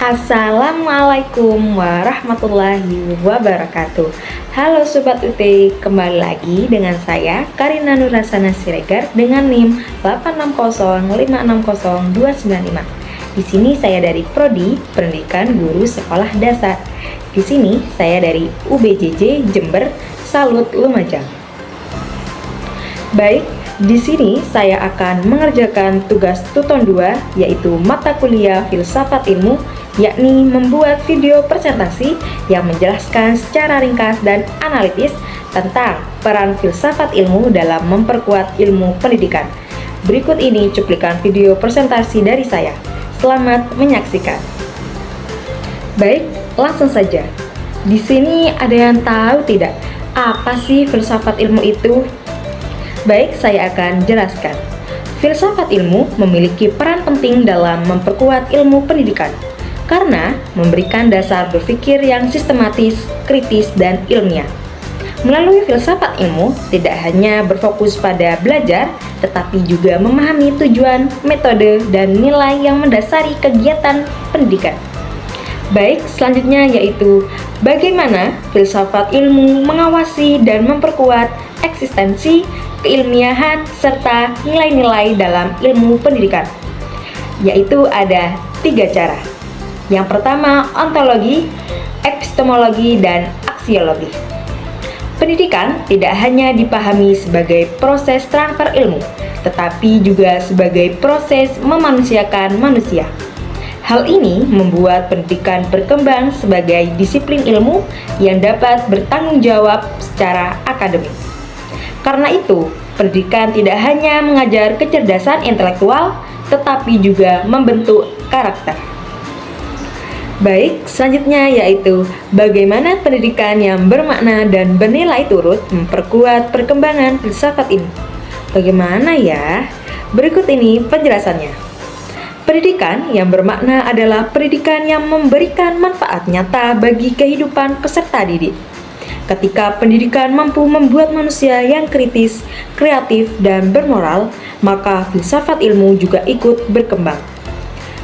Assalamualaikum warahmatullahi wabarakatuh. Halo Sobat UT, kembali lagi dengan saya Karina Nurasana Siregar dengan NIM 860560295. Di sini saya dari Prodi Pendidikan Guru Sekolah Dasar. Di sini saya dari UBJJ Jember Salut Lumajang. Baik, di sini saya akan mengerjakan tugas Tuton 2 yaitu mata kuliah Filsafat Ilmu, yakni membuat video presentasi yang menjelaskan secara ringkas dan analitis tentang peran filsafat ilmu dalam memperkuat ilmu pendidikan. Berikut ini cuplikan video presentasi dari saya. Selamat menyaksikan. Baik, langsung saja. Di sini ada yang tahu tidak apa sih filsafat ilmu itu? Baik, saya akan jelaskan. Filsafat ilmu memiliki peran penting dalam memperkuat ilmu pendidikan karena memberikan dasar berpikir yang sistematis, kritis, dan ilmiah. Melalui filsafat ilmu, tidak hanya berfokus pada belajar, tetapi juga memahami tujuan, metode, dan nilai yang mendasari kegiatan pendidikan. Baik, selanjutnya yaitu bagaimana filsafat ilmu mengawasi dan memperkuat eksistensi, keilmiahan, serta nilai-nilai dalam ilmu pendidikan. Yaitu ada 3 cara. Yang pertama, ontologi, epistemologi, dan aksiologi. Pendidikan tidak hanya dipahami sebagai proses transfer ilmu, tetapi juga sebagai proses memanusiakan manusia. Hal ini membuat pendidikan berkembang sebagai disiplin ilmu yang dapat bertanggung jawab secara akademik. Karena itu, pendidikan tidak hanya mengajar kecerdasan intelektual, tetapi juga membentuk karakter. Baik, selanjutnya yaitu bagaimana pendidikan yang bermakna dan bernilai turut memperkuat perkembangan filsafat ini. Bagaimana ya? Berikut ini penjelasannya. Pendidikan yang bermakna adalah pendidikan yang memberikan manfaat nyata bagi kehidupan peserta didik. Ketika pendidikan mampu membuat manusia yang kritis, kreatif, dan bermoral, maka filsafat ilmu juga ikut berkembang.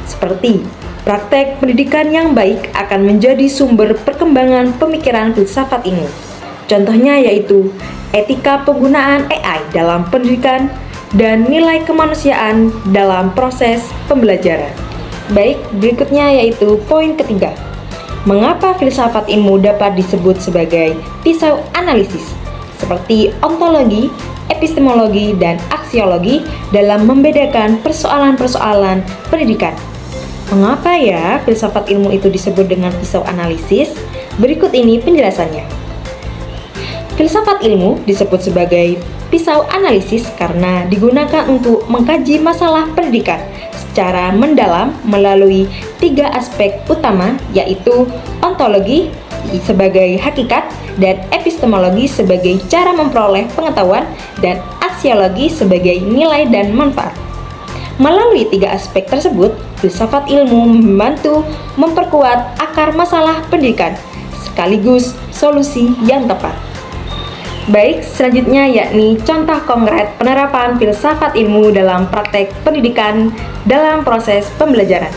Seperti praktek pendidikan yang baik akan menjadi sumber perkembangan pemikiran filsafat ilmu. Contohnya yaitu etika penggunaan AI dalam pendidikan dan nilai kemanusiaan dalam proses pembelajaran. Baik, berikutnya yaitu poin ketiga. Mengapa filsafat ilmu dapat disebut sebagai pisau analisis, seperti ontologi, epistemologi, dan aksiologi dalam membedakan persoalan-persoalan pendidikan? Mengapa ya filsafat ilmu itu disebut dengan pisau analisis? Berikut ini penjelasannya. Filsafat ilmu disebut sebagai pisau analisis karena digunakan untuk mengkaji masalah pendidikan secara mendalam melalui 3 aspek utama, yaitu ontologi sebagai hakikat, dan epistemologi sebagai cara memperoleh pengetahuan, dan aksiologi sebagai nilai dan manfaat. Melalui 3 aspek tersebut, filsafat ilmu membantu memperkuat akar masalah pendidikan, sekaligus solusi yang tepat. Baik, selanjutnya yakni contoh konkret penerapan filsafat ilmu dalam praktek pendidikan dalam proses pembelajaran.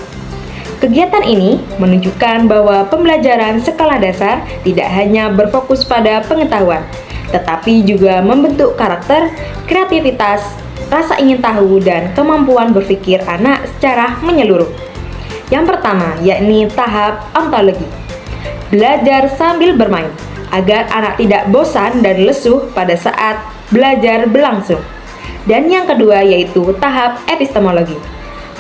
Kegiatan ini menunjukkan bahwa pembelajaran sekolah dasar tidak hanya berfokus pada pengetahuan, tetapi juga membentuk karakter, kreativitas, rasa ingin tahu, dan kemampuan berpikir anak secara menyeluruh. Yang pertama, yakni tahap ontologi. Belajar sambil bermain, agar anak tidak bosan dan lesuh pada saat belajar berlangsung. Dan yang kedua yaitu tahap epistemologi.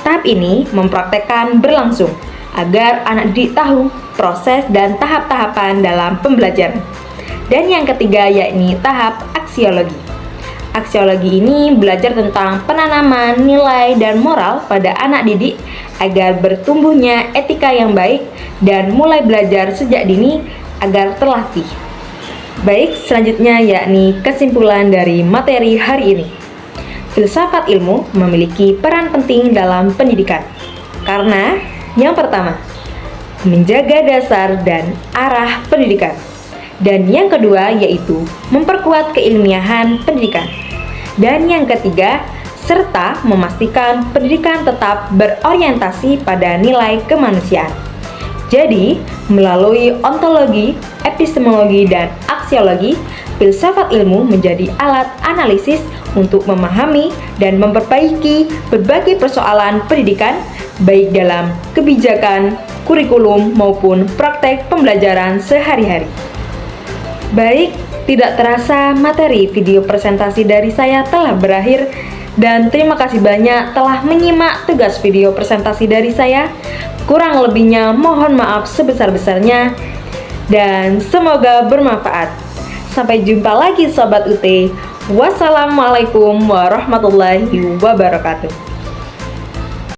Tahap ini mempraktekkan berlangsung, agar anak didik tahu proses dan tahap-tahapan dalam pembelajaran. Dan yang ketiga yakni tahap aksiologi. Aksiologi ini belajar tentang penanaman nilai dan moral pada anak didik agar bertumbuhnya etika yang baik dan mulai belajar sejak dini agar terlatih. Baik, selanjutnya yakni kesimpulan dari materi hari ini. Filsafat ilmu memiliki peran penting dalam pendidikan karena yang pertama, menjaga dasar dan arah pendidikan. Dan yang kedua yaitu memperkuat keilmiahan pendidikan. Dan yang ketiga, serta memastikan pendidikan tetap berorientasi pada nilai kemanusiaan. Jadi, melalui ontologi, epistemologi, dan aksiologi, filsafat ilmu menjadi alat analisis untuk memahami dan memperbaiki berbagai persoalan pendidikan, baik dalam kebijakan, kurikulum, maupun praktek pembelajaran sehari-hari. Baik, tidak terasa materi video presentasi dari saya telah berakhir, dan terima kasih banyak telah menyimak tugas video presentasi dari saya. Kurang lebihnya mohon maaf sebesar-besarnya, dan semoga bermanfaat. Sampai jumpa lagi Sobat UT. Wassalamualaikum warahmatullahi wabarakatuh.